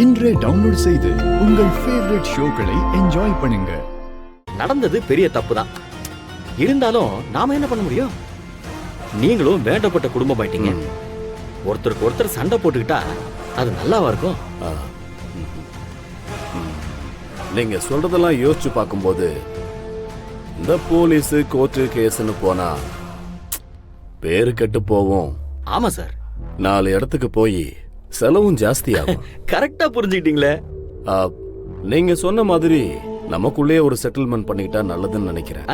இன்றே டவுன்லோட் செய்து உங்கள் ஃபேவரட் ஷோக்களை என்ஜாய் பண்ணுங்க. நடந்தது பெரிய தப்பு தான். இருந்தாலும் நாம என்ன பண்ண முடியும்? நீங்களும் வேண்டப்பட்ட குடும்பம் ஆயிட்டீங்க. ஒருத்தருக்கு ஒருத்தர் சண்டை போட்டுக்கிட்டா அது நல்லாவா இருக்கும்? நீங்க சொல்றதெல்லாம் யோசிச்சு பார்க்கும்போது இந்த போலீஸ் கோர்ட்டு கேஸ்ன்னு போனா பேரு கெட்டு போவோம். ஆமா சார், 4 இடத்துக்கு போய் செலவும் ஜாஸ்தி ஆகும். கரெக்டா புரிஞ்சுக்கிட்டீங்களே. நீங்க சொன்ன மாதிரி நமக்குள்ளே ஒரு செட்டில்மெண்ட் பண்ணிக்கிட்டா நல்லதுன்னு நினைக்கிறேன்.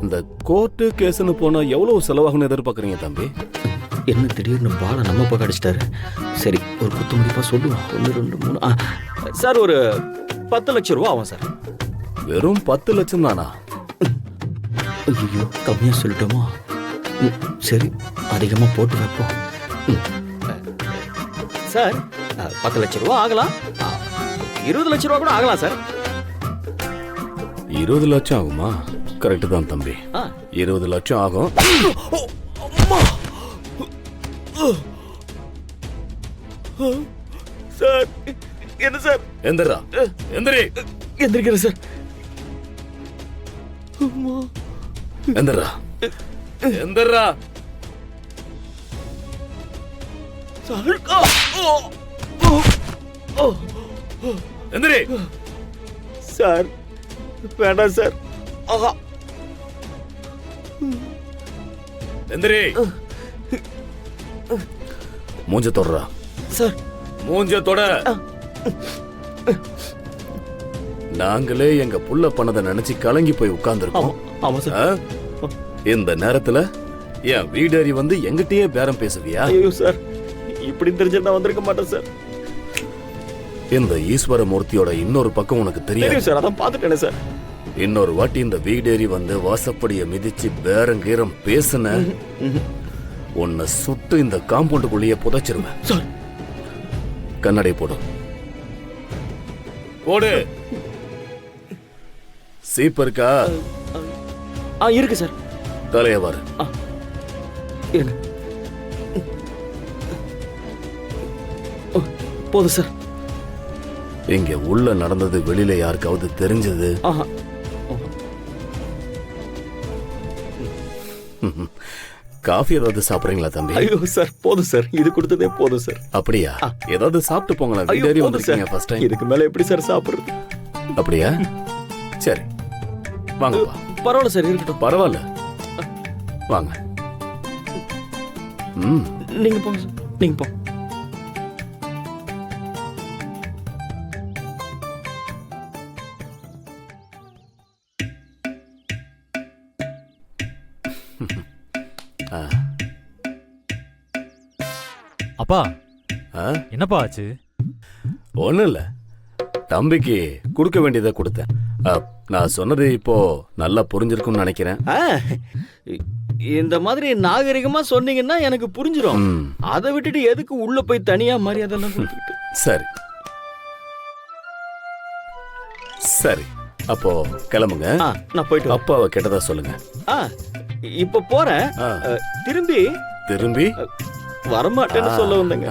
இந்த கோர்ட்டு கேஸ்ன்னு போனா எவ்வளவு செலவாகும்னு எதிர்பார்க்கறீங்க தம்பி? என்ன திடீர்னு பால நம்ம பக்கம் அடிச்சிட்டாரு. சரி, ஒரு குத்து முடிப்பா சொல்லுவோம். 1 2 3 சார், ஒரு 10 லட்சம் ரூபா ஆகும் சார். வெறும் 10 லட்சம் தானா? ஐயோ, கம்மியா சொல்லிட்டோமா? சரி, அதிகமா போட்டு வைப்போம். சார், 10 லட்சம் ரூபா ஆகலாம், 20 லட்சம் ரூபா கூட ஆகலாம் சார். 20 லட்சம் ஆகுமா? கரெக்ட் தான் தம்பி, 20 லட்சம் ஆகும். சார், என்ன சார்? எந்திரா, எந்திரி. எந்திரிக்கிறேன் சார். எந்திரா, எந்திரா. எந்திரி. சார், வேண்டாம் சார். ஆஹா, எந்திரி. மூஞ்ச தொடரா சார். மூஞ்ச தொட. நாங்களே எங்க புள்ள பண்ணதை நினைச்சு கலங்கி போய் உட்கார்ந்துருக்கோம். ஆமா சார். இந்த நேரத்துல என் வீடேறி வந்து எங்கிட்டயே பேரம் பேசுவியா? ஐயோ சார், இப்படி தெரிஞ்சிருந்தா வந்திருக்க மாட்டேன் சார். இந்த ஈஸ்வர மூர்த்தியோட இன்னொரு பக்கம் உனக்கு தெரியும் சார். அதான் பாத்துட்டேன் சார். இன்னொரு வாட்டி இந்த வீடேறி வந்து வாசப்படிய மிதிச்சு பேரங்கீரம் பேசுன உன்னை சுட்டு இந்த காம்பவுண்டுக்குள்ளேயே புதைச்சிருவேன் சார். கண்ணடை போடு, போடு. சீப் இருக்கா? இருக்கு சார். தலையவாறு இருங்க. போதும் சார். இங்க உள்ள நடந்தது வெளியில யாருக்காவது தெரிஞ்சது? காஃபி ஏதாவது சாப்பிடுறீங்களா தம்பி? ஐயோ சார், போதும் சார். இது கொடுத்ததே போதும் சார். அப்படியா? ஏதாவது சாப்பிட்டு போங்களேன். வீடேறி வந்திருக்கீங்க ஃபர்ஸ்ட் டைம். இதுக்கு மேல எப்படி சார் சாப்பிடுறது? அப்படியா? சரி, வாங்கப்பா. பரவாயில்ல சார், இருக்கட்டும். பரவாயில்ல, வாங்க. நீங்க போங்க சார், நீங்க போ. அப்பா, என்னப்பா ஆச்சு? ஒண்ணும் இல்ல, தம்பிக்கு கொடுக்க வேண்டியதை கொடுத்தேன். நான் சொன்னது இப்போ நல்லா புரிஞ்சிருக்கும்னு நினைக்கிறேன். இந்த மாதிரி நாகரிகமா சொன்னீங்கன்னா எனக்கு புரிஞ்சிடும். அதை விட்டுட்டு எதுக்கு உள்ள போய் தனியா மரியாதை எல்லாம் கொடுத்துக்கிட்டு? சரி சரி, அப்போ கிளம்புங்க. நான் போயிட்டு அப்பாவை கேட்டதா சொல்லுங்க. இப்ப போறேன். திரும்பி திரும்பி வரமாட்டேன்னு சொல்ல வந்தேங்க.